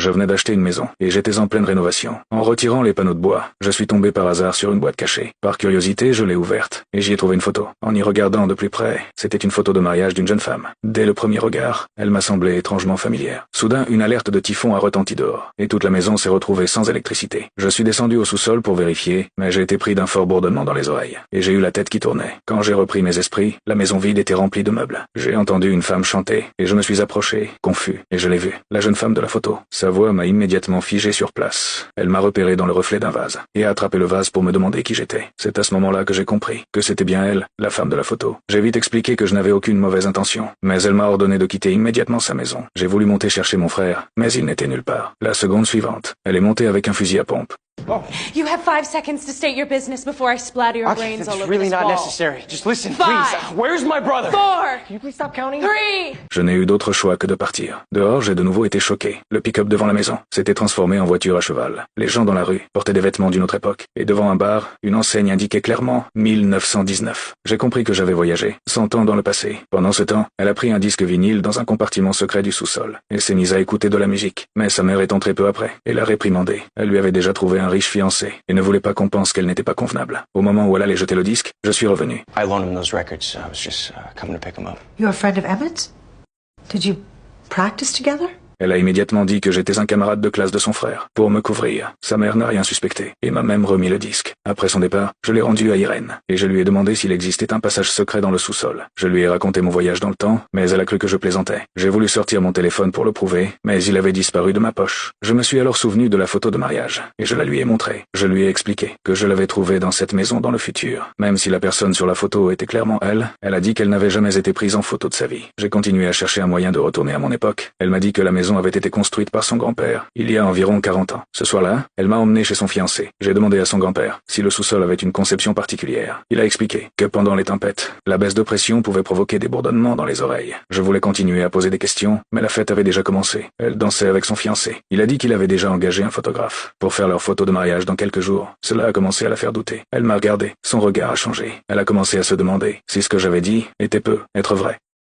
Je venais d'acheter une maison, et j'étais en pleine rénovation. En retirant les panneaux de bois, je suis tombé par hasard sur une boîte cachée. Par curiosité, je l'ai ouverte, et j'y ai trouvé une photo. En y regardant de plus près, c'était une photo de mariage d'une jeune femme. Dès le premier regard, elle m'a semblé étrangement familière. Soudain, une alerte de typhon a retenti dehors, et toute la maison s'est retrouvée sans électricité. Je suis descendu au sous-sol pour vérifier, mais j'ai été pris d'un fort bourdonnement dans les oreilles, et j'ai eu la tête qui tournait. Quand j'ai repris mes esprits, la maison vide était remplie de meubles. J'ai entendu une femme chanter, et je me suis approché, confus, et je l'ai vue, la jeune femme de la photo. Sa voix m'a immédiatement figé sur place. Elle m'a repéré dans le reflet d'un vase, et a attrapé le vase pour me demander qui j'étais. C'est à ce moment-là que j'ai compris que c'était bien elle, la femme de la photo. J'ai vite expliqué que je n'avais aucune mauvaise intention, mais elle m'a ordonné de quitter immédiatement sa maison. J'ai voulu monter chercher mon frère, mais il n'était nulle part. La seconde suivante, elle est montée avec un fusil à pompe. Oh. You have 5 seconds to state your business before I splatter your brains all over really this not wall. necessary. Just listen, 5, please. Where's my brother? 4, Can you please stop counting? 3. Je n'ai eu d'autre choix que de partir. Dehors, j'ai de nouveau été choqué. Le pick-up devant la maison s'était transformé en voiture à cheval. Les gens dans la rue portaient des vêtements d'une autre époque. Et devant un bar, une enseigne indiquait clairement 1919. J'ai compris que j'avais voyagé, 100 ans dans le passé. Pendant ce temps, elle a pris un disque vinyle dans un compartiment secret du sous-sol et s'est mise à écouter de la musique. Mais sa mère est entrée peu après et l'a réprimandée. Elle lui avait déjà trouvé un riche fiancé et ne voulait pas qu'on pense qu'elle n'était pas convenable. Au moment où elle allait jeter le disque, je suis revenu. I loaned him those records. I was just coming to pick them up. You're a friend of Emmett's? Did you practice together? Elle a immédiatement dit que j'étais un camarade de classe de son frère, pour me couvrir. Sa mère n'a rien suspecté, et m'a même remis le disque. Après son départ, je l'ai rendu à Irène, et je lui ai demandé s'il existait un passage secret dans le sous-sol. Je lui ai raconté mon voyage dans le temps, mais elle a cru que je plaisantais. J'ai voulu sortir mon téléphone pour le prouver, mais il avait disparu de ma poche. Je me suis alors souvenu de la photo de mariage, et je la lui ai montrée. Je lui ai expliqué que je l'avais trouvée dans cette maison dans le futur. Même si la personne sur la photo était clairement elle a dit qu'elle n'avait jamais été prise en photo de sa vie. J'ai continué à chercher un moyen de retourner à mon époque. Elle m'a dit que la maison avait été construite par son grand-père, il y a environ 40 ans. Ce soir-là, elle m'a emmené chez son fiancé. J'ai demandé à son grand-père si le sous-sol avait une conception particulière. Il a expliqué que pendant les tempêtes, la baisse de pression pouvait provoquer des bourdonnements dans les oreilles. Je voulais continuer à poser des questions, mais la fête avait déjà commencé. Elle dansait avec son fiancé. Il a dit qu'il avait déjà engagé un photographe pour faire leur photo de mariage dans quelques jours. Cela a commencé à la faire douter. Elle m'a regardé. Son regard a changé. Elle a commencé à se demander si ce que j'avais dit était peut être vrai.